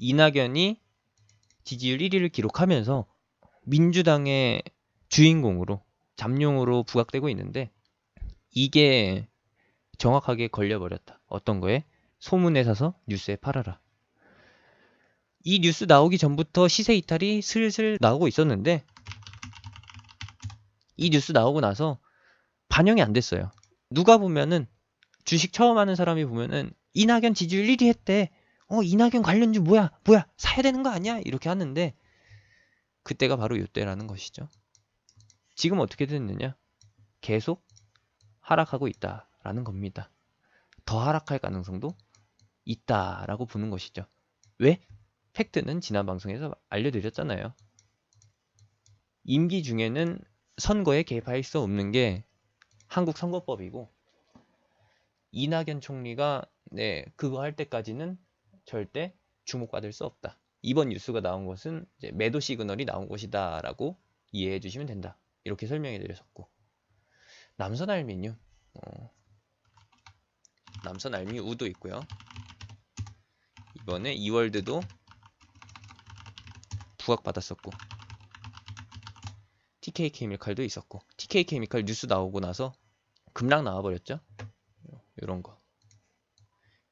이낙연이 지지율 1위를 기록하면서 민주당의 주인공으로, 잠룡으로 부각되고 있는데, 이게 정확하게 걸려버렸다. 어떤 거에? 소문에 사서 뉴스에 팔아라. 이 뉴스 나오기 전부터 시세 이탈이 슬슬 나오고 있었는데, 이 뉴스 나오고 나서 반영이 안 됐어요. 누가 보면은, 주식 처음 하는 사람이 보면은 이낙연 지지율 1위 했대. 이낙연 관련주 뭐야 사야 되는 거 아니야? 이렇게 하는데, 그때가 바로 이때라는 것이죠. 지금 어떻게 됐느냐? 계속 하락하고 있다라는 겁니다. 더 하락할 가능성도 있다라고 보는 것이죠. 왜? 팩트는 지난 방송에서 알려드렸잖아요. 임기 중에는 선거에 개입할 수 없는 게 한국 선거법이고, 이낙연 총리가 그거 할 때까지는 절대 주목받을 수 없다. 이번 뉴스가 나온 것은 이제 매도 시그널이 나온 것이다 라고 이해해 주시면 된다. 이렇게 설명해 드렸었고, 남선알미늄, 남선알미 우도 있고요. 이번에 이월드도 부각받았었고, TK 케미칼도 있었고, TK 케미칼 뉴스 나오고 나서 급락 나와버렸죠. 요런 거,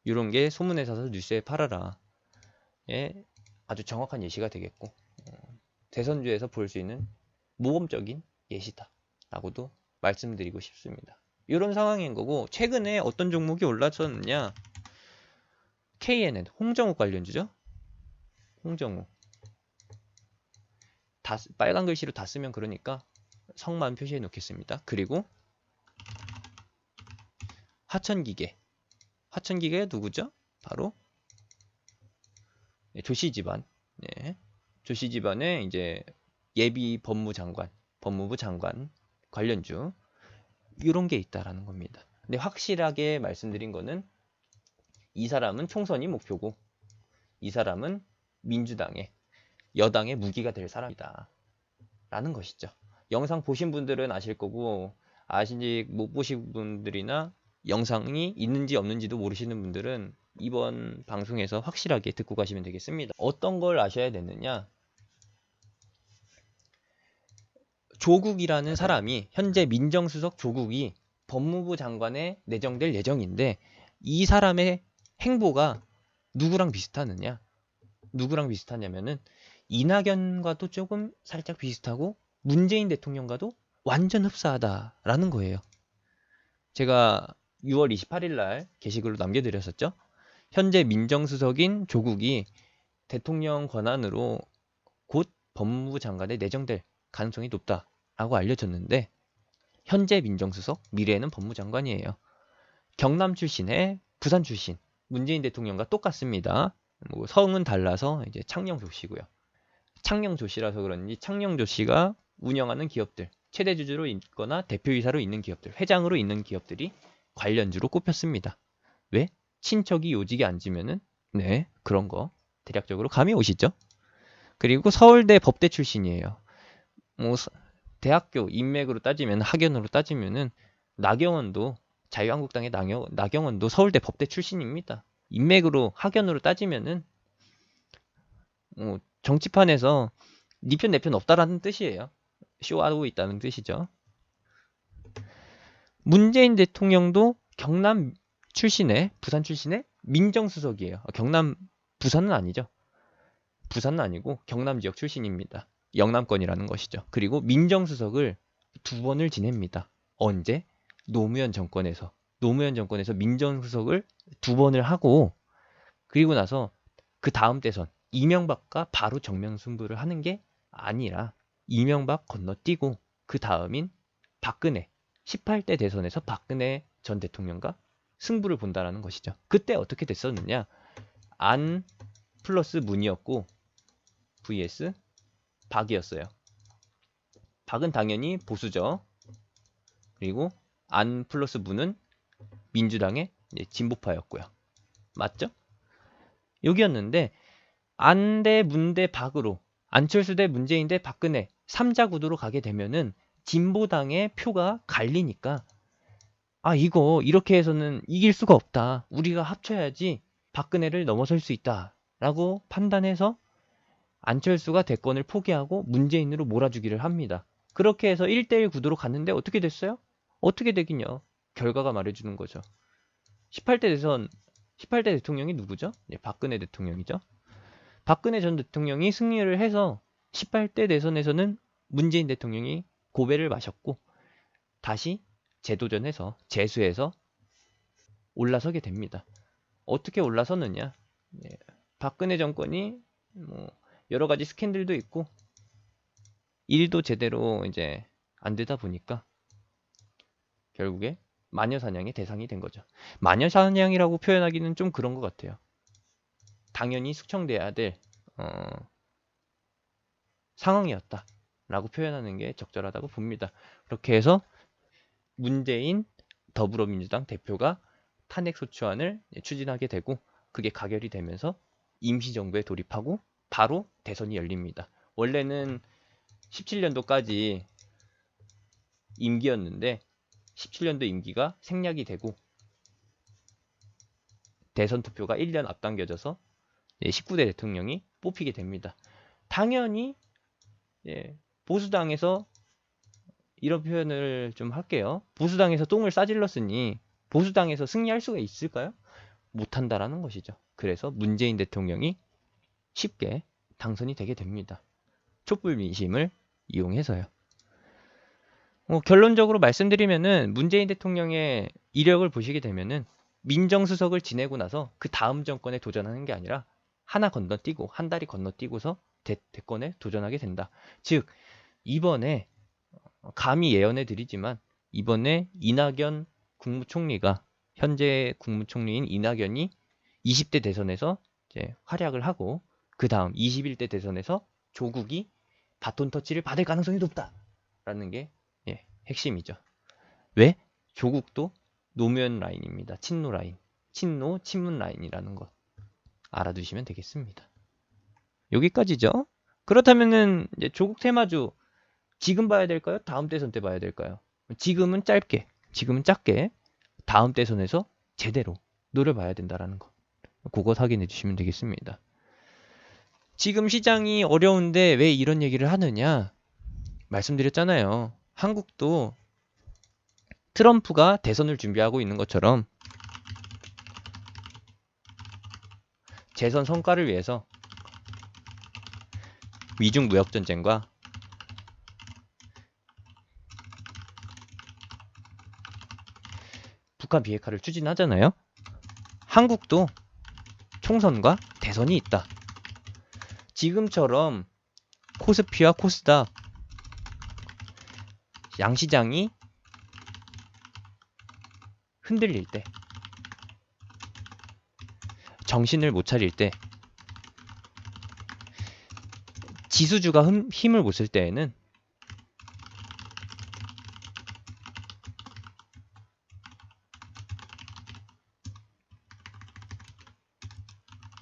요런 게 소문에 사서 뉴스에 팔아라 에 아주 정확한 예시가 되겠고, 대선주에서 볼 수 있는 모범적인 예시다 라고도 말씀드리고 싶습니다. 이런 상황인 거고, 최근에 어떤 종목이 올라섰느냐, KNN, 홍정욱 관련주죠. 홍정욱, 빨간 글씨로 다 쓰면 그러니까 성만 표시해 놓겠습니다. 그리고 하천기계, 하천기계가 누구죠? 바로 조씨집안, 조씨집안의 이제 예비 법무장관, 법무부 장관 관련주, 이런 게 있다라는 겁니다. 근데 확실하게 말씀드린 거는, 이 사람은 총선이 목표고, 이 사람은 민주당의, 여당의 무기가 될 사람이다 라는 것이죠. 영상 보신 분들은 아실 거고, 아직 못 보신 분들이나 영상이 있는지 없는지도 모르시는 분들은 이번 방송에서 확실하게 듣고 가시면 되겠습니다. 어떤 걸 아셔야 되느냐, 조국이라는 사람이, 현재 민정수석 조국이 법무부 장관에 내정될 예정인데, 이 사람의 행보가 누구랑 비슷하느냐, 누구랑 비슷하냐면은 이낙연과도 조금 살짝 비슷하고 문재인 대통령과도 완전 흡사하다라는 거예요. 제가 6월 28일 날 게시글로 남겨드렸었죠. 현재 민정수석인 조국이 대통령 권한으로 곧 법무부 장관에 내정될 가능성이 높다라고 알려졌는데, 현재 민정수석, 미래에는 법무장관이에요. 경남 출신의 부산 출신, 문재인 대통령과 똑같습니다. 성은 달라서 이제 창녕조 씨고요. 창녕조 씨라서 그런지 창녕조 씨가 운영하는 기업들, 최대 주주로 있거나 대표이사로 있는 기업들, 회장으로 있는 기업들이 관련주로 꼽혔습니다. 왜? 친척이 요직에 앉으면은 그런 거 대략적으로 감이 오시죠? 그리고 서울대 법대 출신이에요. 대학교 인맥으로 따지면, 학연으로 따지면은 나경원도, 자유한국당의 나경원도 서울대 법대 출신입니다. 인맥으로, 학연으로 따지면은 정치판에서 니 편 내 편 없다라는 뜻이에요. 쇼하고 있다는 뜻이죠. 문재인 대통령도 경남 출신의, 부산 출신의 민정수석이에요. 경남, 부산은 아니죠. 부산은 아니고 경남 지역 출신입니다. 영남권이라는 것이죠. 그리고 민정수석을 2번을 지냅니다. 언제? 노무현 정권에서 민정수석을 2번을 하고, 그리고 나서 그 다음 대선 이명박과 바로 정면 승부를 하는 게 아니라, 이명박 건너뛰고 그 다음인 박근혜, 18대 대선에서 박근혜 전 대통령과 승부를 본다라는 것이죠. 그때 어떻게 됐었느냐, 안 플러스 문이었고 vs 박이었어요. 박은 당연히 보수죠. 그리고 안 플러스 문은 민주당의 진보파였고요. 맞죠? 여기였는데, 안 대 문 대 박으로, 안철수 대 문재인 대 박근혜 3자 구도로 가게 되면은 진보당의 표가 갈리니까, 이거 이렇게 해서는 이길 수가 없다, 우리가 합쳐야지 박근혜를 넘어설 수 있다 라고 판단해서 안철수가 대권을 포기하고 문재인으로 몰아주기를 합니다. 그렇게 해서 1대1 구도로 갔는데 어떻게 됐어요? 어떻게 되긴요. 결과가 말해주는 거죠. 18대 대통령이 누구죠? 네, 박근혜 대통령이죠. 박근혜 전 대통령이 승리를 해서 18대 대선에서는 문재인 대통령이 고배를 마셨고 다시 재도전해서 재수해서 올라서게 됩니다. 어떻게 올라서느냐? 네, 박근혜 정권이 뭐 여러 가지 스캔들도 있고 일도 제대로 이제 안 되다 보니까 결국에 마녀사냥의 대상이 된 거죠. 마녀사냥이라고 표현하기는 좀 그런 것 같아요. 당연히 숙청돼야 될 상황이었다라고 표현하는 게 적절하다고 봅니다. 그렇게 해서 문재인 더불어민주당 대표가 탄핵소추안을 추진하게 되고 그게 가결이 되면서 임시정부에 돌입하고 바로 대선이 열립니다. 원래는 17년도까지 임기였는데 17년도 임기가 생략이 되고 대선 투표가 1년 앞당겨져서 19대 대통령이 뽑히게 됩니다. 당연히 보수당에서 이런 표현을 좀 할게요. 보수당에서 똥을 싸질렀으니 보수당에서 승리할 수가 있을까요? 못한다라는 것이죠. 그래서 문재인 대통령이 쉽게 당선이 되게 됩니다. 촛불 민심을 이용해서요. 결론적으로 말씀드리면은 문재인 대통령의 이력을 보시게 되면은 민정수석을 지내고 나서 그 다음 정권에 도전하는 게 아니라 하나 건너뛰고 한 다리 건너뛰고서 대권에 도전하게 된다. 즉 이번에 감히 예언해 드리지만 이번에 이낙연 국무총리가 현재 국무총리인 이낙연이 20대 대선에서 이제 활약을 하고 그 다음 21대 대선에서 조국이 바톤 터치를 받을 가능성이 높다라는 게 핵심이죠. 왜? 조국도 노무현 라인입니다. 친노 라인. 친노, 친문 라인이라는 것 알아두시면 되겠습니다. 여기까지죠. 그렇다면은 이제 조국 테마주 지금 봐야 될까요? 다음 대선 때 봐야 될까요? 지금은 짧게, 지금은 짧게 다음 대선에서 제대로 노려봐야 된다라는 거. 그거 확인해 주시면 되겠습니다. 지금 시장이 어려운데 왜 이런 얘기를 하느냐? 말씀드렸잖아요. 한국도 트럼프가 대선을 준비하고 있는 것처럼 재선 성과를 위해서 미중 무역 전쟁과 북한 비핵화를 추진하잖아요. 한국도 총선과 대선이 있다. 지금처럼 코스피와 코스닥 양시장이 흔들릴 때, 정신을 못 차릴 때, 지수주가 힘을 못 쓸 때에는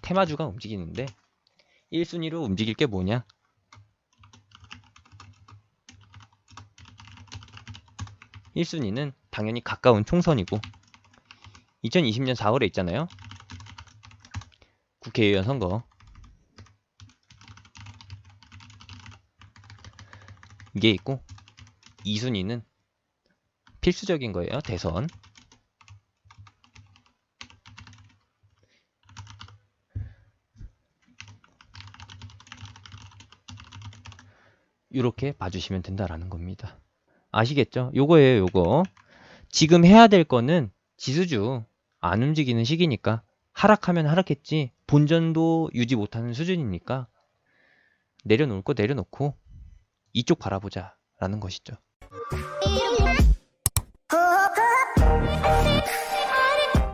테마주가 움직이는데 1순위로 움직일 게 뭐냐? 1순위는 당연히 가까운 총선이고 2020년 4월에 있잖아요. 국회의원 선거. 이게 있고 2순위는 필수적인 거예요. 대선. 이렇게 봐주시면 된다라는 겁니다. 아시겠죠? 요거예요, 요거. 지금 해야 될 거는 지수주 안 움직이는 시기니까 하락하면 하락했지 본전도 유지 못하는 수준이니까 내려놓을 거 내려놓고 이쪽 바라보자 라는 것이죠.